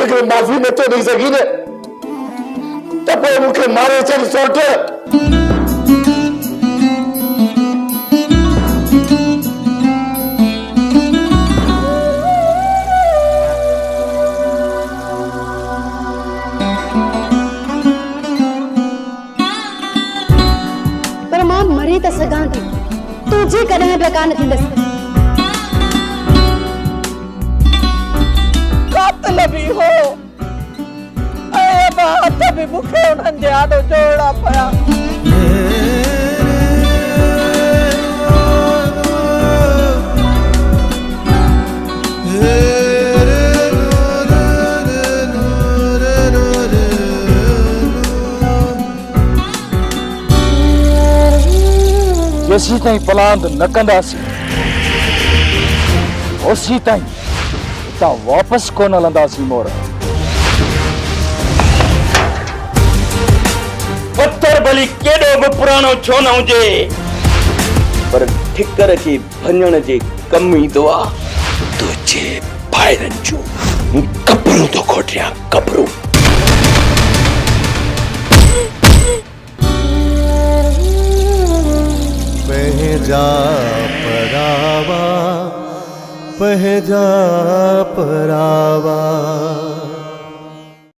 हिकिड़ी माफ़ी नथो ॾेई सघी न त पोइ मूंखे मारे छॾ सोट। पर मां मरी त सघां थी, तुंहिंजी कॾहिं बि कान थींदसि। कातिल भी हो बात भी मुखे उन्हनि जे आॾो जोड़ा पिया। जेसी ताईं पलांद न कंदासीं ओसी ताईं हितां वापसि कोन हलंदासीं मोर। पत्थर भली केॾो बि पुराणो छो न हुजे, पर ठिकर खे भञण जे कम ईंदो आहे तुंहिंजे भाइरनि जूं कब्रूं थो खोटियां, कब्रूं। पहजा परावा, पहजा परावा।